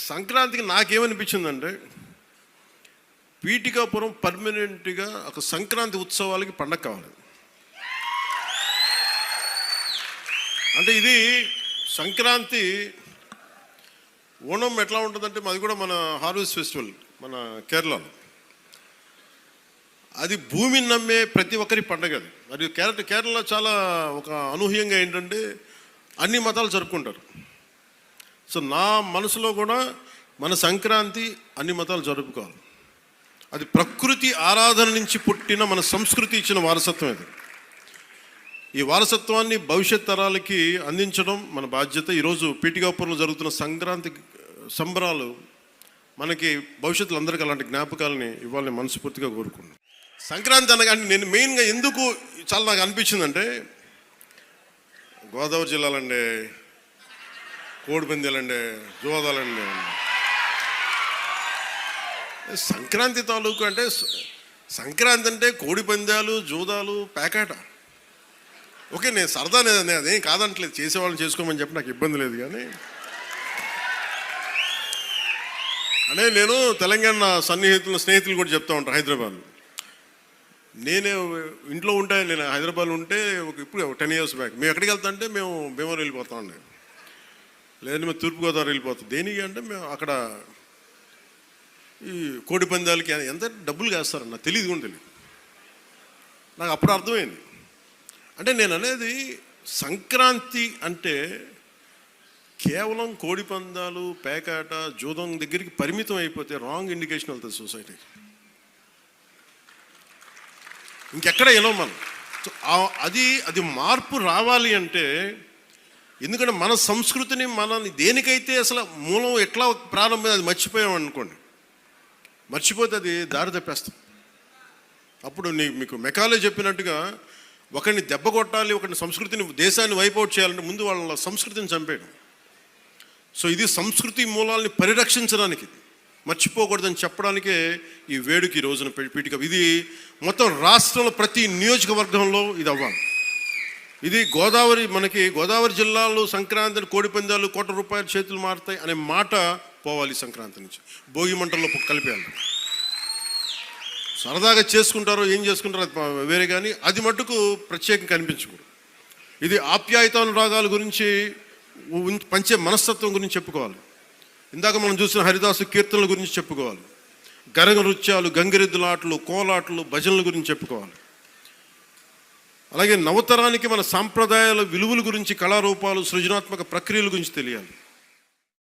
సంక్రాంతికి నాకేమనిపించిందంటే, పీఠికాపురం పర్మనెంట్గా ఒక సంక్రాంతి ఉత్సవాలకి పండగ కావాలి. అంటే ఇది సంక్రాంతి ఓణం ఎట్లా ఉంటుందంటే, మాది కూడా మన హార్వెస్ట్ ఫెస్టివల్ మన కేరళలో. అది భూమిని నమ్మే ప్రతి ఒక్కరి పండగ అది. మరియు కేరళ చాలా ఒక అనూహ్యంగా ఏంటంటే అన్ని మతాలు జరుపుకుంటారు. సో నా మనసులో కూడా మన సంక్రాంతి అన్ని మతాలు జరుపుకోవాలి. అది ప్రకృతి ఆరాధన నుంచి పుట్టిన మన సంస్కృతి ఇచ్చిన వారసత్వం ఇది. ఈ వారసత్వాన్ని భవిష్యత్ తరాలకి అందించడం మన బాధ్యత. ఈరోజు పీఠికాపురంలో జరుగుతున్న సంక్రాంతి సంబరాలు మనకి భవిష్యత్తులో అందరికీ అలాంటి జ్ఞాపకాలని ఇవ్వాలని మనస్ఫూర్తిగా కోరుకున్నాను. సంక్రాంతి అనగానే నేను మెయిన్గా ఎందుకు చాలా నాకు అనిపించిందంటే, గోదావరి జిల్లాలండి, కోడిపందాలండి, జోదాలండి, సంక్రాంతి తాలూకు అంటే సంక్రాంతి అంటే కోడిపందాలు, జూదాలు, పేకాట. ఓకే, నేను సరదా అదేం కాదంటలేదు, చేసేవాళ్ళని చేసుకోమని చెప్పి నాకు ఇబ్బంది లేదు. కానీ అంటే నేను తెలంగాణ స్నేహితులు కూడా చెప్తా ఉంటాను. హైదరాబాద్ నేనే ఇంట్లో ఉంటే, నేను హైదరాబాద్లో ఉంటే ఇప్పుడు 10 years బ్యాక్ మేము ఎక్కడికి వెళ్తా అంటే మేము భీమవరం వెళ్ళిపోతామండి, లేదంటే మేము తూర్పుగోదావరి వెళ్ళిపోతాం. దేనికి అంటే మేము అక్కడ ఈ కోడి పందాలకి ఎంత డబ్బులు వేస్తారని నాకు తెలియదు కూడా తెలియదు. నాకు అప్పుడు అర్థమైంది. అంటే నేను అనేది సంక్రాంతి అంటే కేవలం కోడి పందాలు, పేకాట, జూదం దగ్గరికి పరిమితం అయిపోతే రాంగ్ ఇండికేషన్ వెళ్తుంది సొసైటీకి. ఇంకెక్కడ వెళ్ళాం మనం. అది మార్పు రావాలి అంటే, ఎందుకంటే మన సంస్కృతిని మనల్ని దేనికైతే అసలు మూలం ఎట్లా ప్రారంభం అది మర్చిపోయాం అనుకోండి, మర్చిపోతే అది దారి తప్పేస్తాం. అప్పుడు మీకు మెకాలే చెప్పినట్టుగా ఒకరిని దెబ్బ కొట్టాలి, ఒకరిని సంస్కృతిని, దేశాన్ని వైపౌట్ చేయాలంటే ముందు వాళ్ళ సంస్కృతిని చంపేయడం. సో ఇది సంస్కృతి మూలాల్ని పరిరక్షించడానికి, మర్చిపోకూడదని చెప్పడానికే ఈ వేడుక ఈ రోజున పీఠిక. ఇది మొత్తం రాష్ట్రంలో ప్రతి నియోజకవర్గంలో ఇది అవ్వాలి. ఇది మనకి గోదావరి జిల్లాలో సంక్రాంతిని కోడిపందాలు ₹1,00,00,000 చేతులు మారుతాయి అనే మాట పోవాలి. సంక్రాంతి నుంచి భోగి మంటల్లో కలిపేయాలి. సరదాగా చేసుకుంటారో ఏం చేసుకుంటారో అది వేరే, కానీ అది మట్టుకు ప్రత్యేకంగా కనిపించకూడదు. ఇది ఆప్యాయతానురాగాల గురించి, పంచే మనస్తత్వం గురించి చెప్పుకోవాలి. ఇందాక మనం చూసిన హరిదాసు కీర్తనల గురించి చెప్పుకోవాలి. గరగ నృత్యాలు, గంగిరెద్దులాటలు, కోలాటలు, భజనల గురించి చెప్పుకోవాలి. అలాగే నవతరానికి మన సాంప్రదాయాల విలువల గురించి, కళారూపాలు, సృజనాత్మక ప్రక్రియల గురించి తెలియాలి.